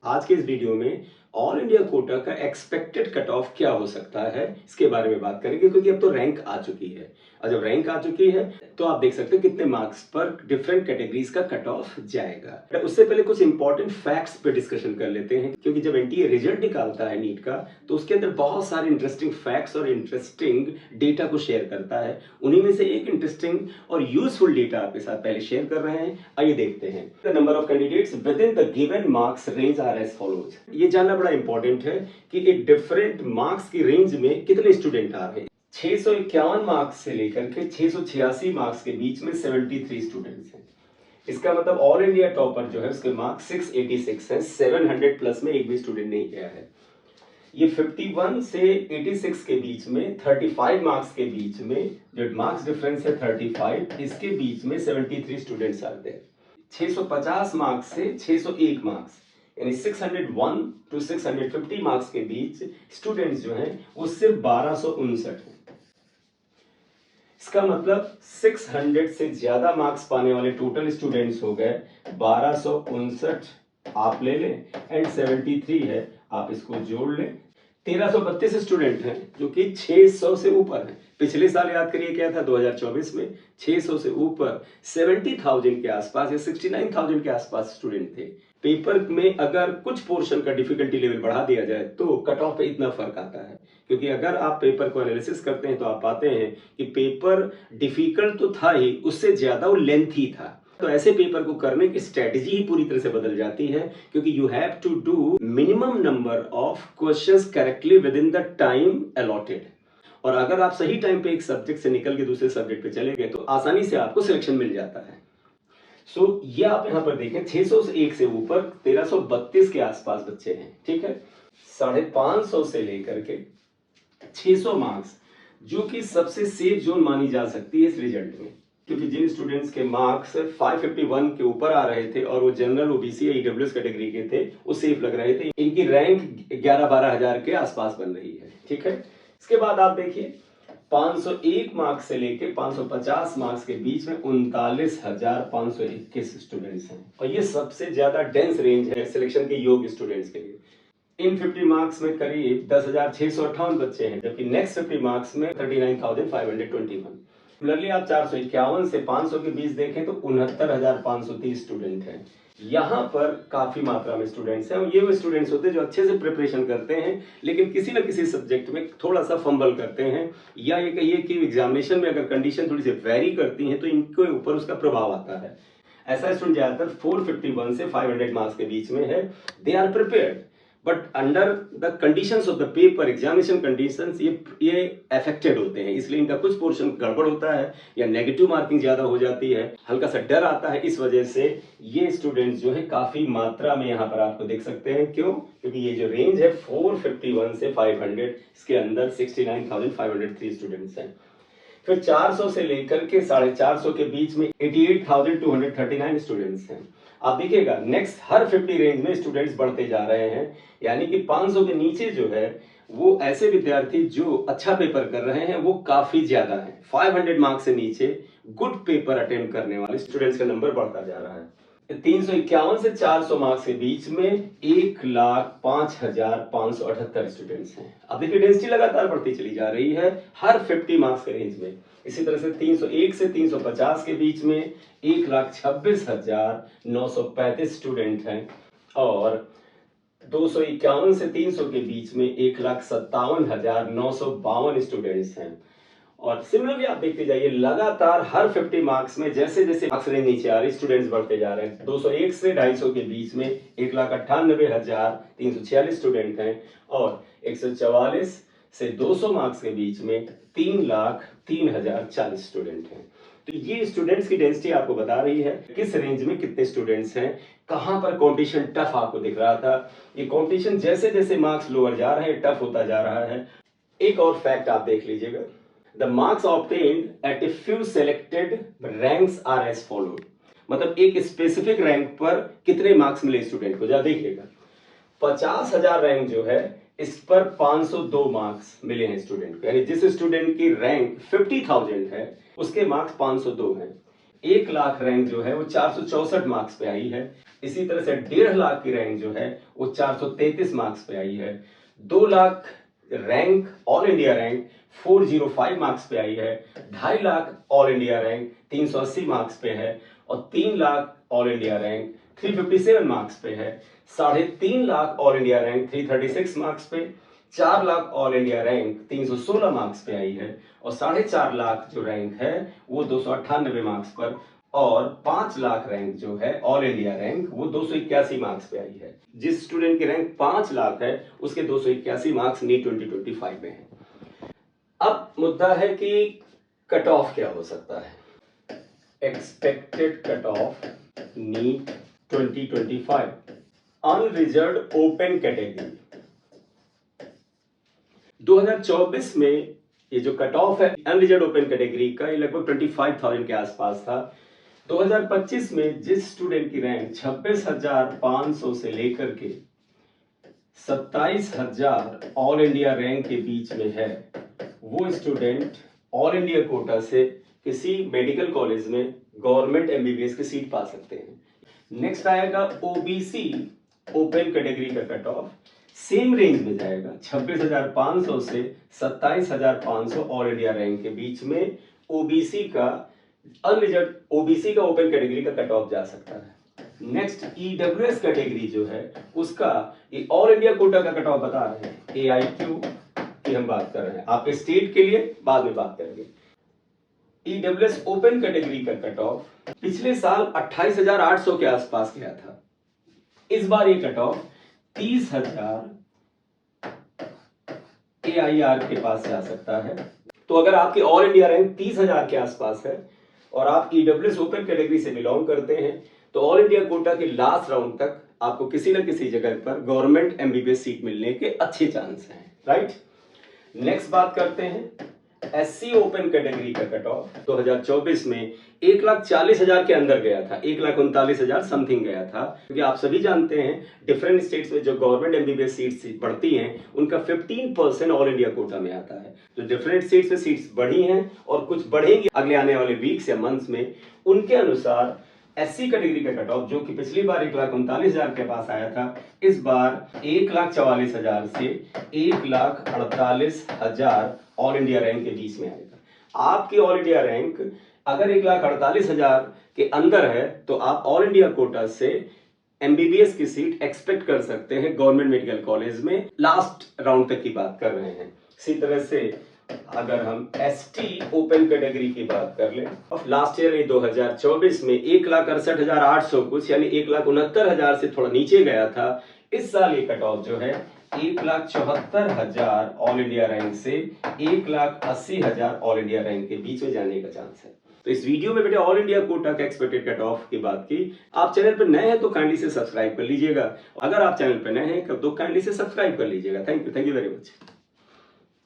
आज के इस वीडियो में ऑल इंडिया कोटा का एक्सपेक्टेड कट ऑफ क्या हो सकता है इसके बारे में बात करेंगे, क्योंकि अब तो रैंक आ चुकी है। और जब रैंक आ चुकी है तो आप देख सकते हो कितने मार्क्स पर डिफरेंट कैटेगरीज का कट ऑफ जाएगा। उससे पहले कुछ इंपॉर्टेंट फैक्ट्स पे डिस्कशन कर लेते हैं, क्योंकि जब एनटीए रिजल्ट निकालता है नीट का तो उसके अंदर बहुत सारे इंटरेस्टिंग फैक्ट्स और इंटरेस्टिंग डेटा को शेयर करता है। उन्हीं में से एक इंटरेस्टिंग और यूजफुल डेटा आपके साथ पहले शेयर कर रहे हैं, आइए देखते हैं। The number of candidates within the given marks range are as follows. ये जानना बड़ा इंपॉर्टेंट है कि एक डिफरेंट मार्क्स की रेंज में कितने स्टूडेंट आ रहे हैं। 651 मार्क्स से लेकर के 686 मार्क्स के बीच में 73 स्टूडेंट्स हैं। इसका मतलब ऑल इंडिया टॉपर जो है उसके मार्क्स 686 हैं। 700 प्लस में एक भी स्टूडेंट नहीं गया है। ये 51 से 86 के बीच में 35 मार्क्स के बीच में जो मार्क्स डिफरेंस है 35, इसके बीच में 73 स्टूडेंट्स आते हैं। 650 मार्क्स से 601 मार्क्स यानी 601 टू 650 मार्क्स के बीच स्टूडेंट्स जो हैं वो सिर्फ 1259 हैं। इसका मतलब 600 से ज्यादा मार्क्स पाने वाले टोटल स्टूडेंट्स हो गए 1259 आप ले लें एंड 73 है, आप इसको जोड़ लें। 1332 स्टूडेंट हैं जो कि 600 से ऊपर हैं। पिछले साल याद करिए क्या था, 2024 में 600 से ऊपर 70,000 के आसपास या 69,000 के आसपास स्टूडेंट थे। पेपर में अगर कुछ पोर्शन का डिफिकल्टी लेवल बढ़ा दिया जाए तो कट ऑफ पे इतना फर्क आता है, क्योंकि अगर आप पेपर को एनालिसिस करते हैं तो आप पाते हैं कि पेपर डिफिकल्ट तो था ही, उससे ज्यादा वो लेंथी था। तो ऐसे पेपर को करने की स्ट्रेटजी ही पूरी तरह से बदल जाती है, क्योंकि you have to do minimum number of questions correctly within the time allotted. और अगर आप सही टाइम पे एक सब्जेक्ट से निकल के दूसरे सब्जेक्ट पे चले गए तो आसानी से आपको सिलेक्शन मिल जाता है। सो ये आप यहां पर देखें 601 से ऊपर 1332 के आसपास बच्चे हैं, ठीक है। 550 से लेकर के 600 मार्क्स जो कि सबसे सेफ जोन मानी जा सकती है इस रिजल्ट में, क्योंकि जिन स्टूडेंट्स के मार्क्स 551 के ऊपर आ रहे थे और वो जनरल ओबीसी या ईडब्ल्यूएस कैटेगरी के थे, वो सेफ लग रहे थे। इनकी रैंक 11-12 हजार के आसपास बन रही है, ठीक है। इसके बाद आप देखिए 501 मार्क्स से लेके 550 मार्क्स के बीच में 39,521 स्टूडेंट्स हैं, और ये सबसे ज्यादा डेंस रेंज है सिलेक्शन के योग्य स्टूडेंट्स के लिए। इन 50 मार्क्स में करीब 10,658 बच्चे हैं, जबकि नेक्स्ट 50 मार्क्स में 39,521। सिमिलरली आप 451 से 500 के बीच देखें तो 69,530 स्टूडेंट हैं। यहाँ पर काफी मात्रा में स्टूडेंट्स हैं, और ये वो स्टूडेंट्स होते हैं जो अच्छे से प्रिपरेशन करते हैं लेकिन किसी न किसी सब्जेक्ट में थोड़ा सा फंबल करते हैं, या ये कहिए कि एग्जामिनेशन में अगर कंडीशन थोड़ी सी वेरी करती हैं तो इनके ऊपर उसका प्रभाव आता है। ऐसा स्टूडेंट ज्यादातर 451 से 500 मार्क्स के बीच में है। They are prepared but under the conditions of the paper, examination conditions, ये अफेक्टेड होते हैं, इसलिए इनका कुछ पोर्शन गड़बड़ होता है या नेगेटिव मार्किंग ज्यादा हो जाती है, हल्का सा डर आता है। इस वजह से ये स्टूडेंट्स जो है काफी मात्रा में यहाँ पर आपको देख सकते हैं। क्यों? क्योंकि ये जो रेंज है 451 से 500, इसके अंदर 69,503 स्टूडेंट्स हैं। फिर 400 से लेकर के 450 के बीच में 88,239 स्टूडेंट्स हैं। आप देखिएगा नेक्स्ट हर 50 रेंज में स्टूडेंट्स बढ़ते जा रहे हैं, यानी कि 500 के नीचे जो है वो ऐसे विद्यार्थी जो अच्छा पेपर कर रहे हैं वो काफी ज्यादा हैं। 500 मार्क्स से नीचे गुड पेपर अटेम्प्ट करने वाले स्टूडेंट्स का नंबर बढ़ता जा रहा है। 351 से 400 मार्क्स के बीच में 1,05,578 स्टूडेंट्स हैं। अब देखिए डेंसिटी लगातार बढ़ती चली जा रही है हर 50 मार्क्स के रेंज में। इसी तरह से 301 से 350 के बीच में 1,26,935 स्टूडेंट हैं, और 251 से 300 के बीच में 1,57,952 स्टूडेंट्स हैं। और सिमिलरली आप देखते जाइए लगातार हर 50 मार्क्स में जैसे जैसे मार्क्स रेंज नीचे आ रही स्टूडेंट्स बढ़ते जा रहे हैं। 201 से 250 के बीच में 1,98,346 स्टूडेंट हैं, और 144 से 200 मार्क्स के बीच में 3,03,040 स्टूडेंट हैं। तो ये स्टूडेंट्स की डेंसिटी आपको बता रही है किस रेंज में कितने स्टूडेंट्स हैं, कहां पर कंपटीशन टफ आपको दिख रहा था। ये कंपटीशन जैसे जैसे मार्क्स लोअर जा रहे हैं टफ होता जा रहा है। एक और फैक्ट आप देख लीजिएगा, The marks obtained at a few selected ranks are as followed। मतलब एक स्पेसिफिक रैंक पर कितने मार्क्स मिले स्टूडेंट को, जरा देखिएगा। 50,000 रैंक जो है इस पर 502 मार्क्स मिले हैं स्टूडेंट को, यानी जिस स्टूडेंट की रैंक 50,000 है उसके मार्क्स 502 हैं। 1 लाख रैंक जो है वो 464 मार्क्स पे आई है। इसी तरह से 1.5 लाख की रैंक जो है वो 433 मार्क्स पे आई है। 2 lakh rank all India rank 405 marks पे आई है। 2.5 lakh all India rank 380 marks पे है और 3 lakh all India rank 357 marks पे है। 3.5 lakh all India rank 336 marks पे, 4 lakh all India rank 316 marks पे आई है और 4.5 लाख जो रैंक है वो 298 मार्क्स पर, और 5 लाख रैंक जो है ऑल इंडिया रैंक वो 281 मार्क्स पे आई है। जिस स्टूडेंट की रैंक 5 लाख है उसके 281 मार्क्स नीट 2025 में है। अब मुद्दा है कि कट ऑफ क्या हो सकता है। Expected cut off NEET 2025 unreserved open category 2024 में ये जो कट ऑफ है अनरिजर्व्ड ओपन कैटेगरी का, ये लगभग 25,000 के आसपास था। 2025 में जिस स्टूडेंट की रैंक 26,500 से लेकर के 27,000 ऑल इंडिया रैंक के बीच में है, वो स्टूडेंट ऑल इंडिया कोटा से किसी मेडिकल कॉलेज में गवर्नमेंट एमबीबीएस की सीट पा सकते हैं। नेक्स्ट आएगा ओबीसी ओपन कैटेगरी का कट ऑफ, सेम रेंज में जाएगा 26,500 से 27,500 ऑल इंडिया रैंक के बीच में ओबीसी का अनरिजर्व्ड ओबीसी का ओपन कैटेगरी का कट ऑफ जा सकता है। नेक्स्ट ईडब्ल्यूएस कैटेगरी जो है उसका ये ऑल इंडिया कोटा का कट ऑफ बता रहे हैं, एआईक्यू की हम बात कर रहे हैं, आपके स्टेट के लिए बाद में बात करेंगे। ईडब्ल्यूएस ओपन कैटेगरी का कट ऑफ पिछले साल 28,800 के आसपास गया था। इस बार ये कट ऑफ 30,000 एआईआर के पास जा सकता है। तो अगर आपकी ऑल इंडिया रैंक 30,000 के आसपास है और आप ईडब्ल्यूएस ओपन कैटेगरी से बिलोंग करते हैं तो ऑल इंडिया कोटा के लास्ट राउंड तक आपको किसी न किसी जगह पर गवर्नमेंट एमबीबीएस सीट मिलने के अच्छे चांस हैं, राइट। नेक्स्ट बात करते हैं एससी ओपन कैटेगरी का कट ऑफ 2024 में 1,40,000 के अंदर गया था, 1,39,000 समथिंग गया था, क्योंकि आप सभी जानते हैं डिफरेंट स्टेट्स में जो गवर्नमेंट एमबीबीएस सीट्स बढ़ती हैं उनका 15% ऑल इंडिया कोटा में आता है। तो डिफरेंट स्टेट्स में सीट्स बढ़ी हैं और कुछ बढ़ेंगी अगले आने वाले वीक्स या मंथ्स में, उनके अनुसार एससी कैटेगरी का कट ऑफ जो कि पिछली बार 1,39,000 के पास आया था, इस बार 1,44,000 से 1,48,000 ऑल इंडिया रैंक के बीच में आएगा। आपकी ऑल इंडिया रैंक अगर 1,48,000 के अंदर है तो आप ऑल इंडिया कोटा से एमबीबीएस की सीट एक्सपेक्ट कर सकते हैं गवर्नमेंट मेडिकल कॉलेज में, लास्ट राउंड तक की बात कर रहे हैं। इसी तरह से अगर हम एसटी ओपन कैटेगरी की बात कर लें, लास्ट ईयर 2024 में 1,68,800 कुछ यानी 1,69,000 से थोड़ा नीचे गया था। इस साल ये कट ऑफ जो है 1,74,000 ऑल इंडिया रैंक से 1,80,000 ऑल इंडिया रैंक के बीच में जाने का चांस है। तो इस वीडियो में बेटे ऑल इंडिया कोटा का एक्सपेक्टेड कट ऑफ की बात की। आप चैनल पर नए हैं तो काइंडली से सब्सक्राइब कर लीजिएगा, अगर आप चैनल पर नए हैं तो काइंडली से सब्सक्राइब कर लीजिएगा। Thank you very much.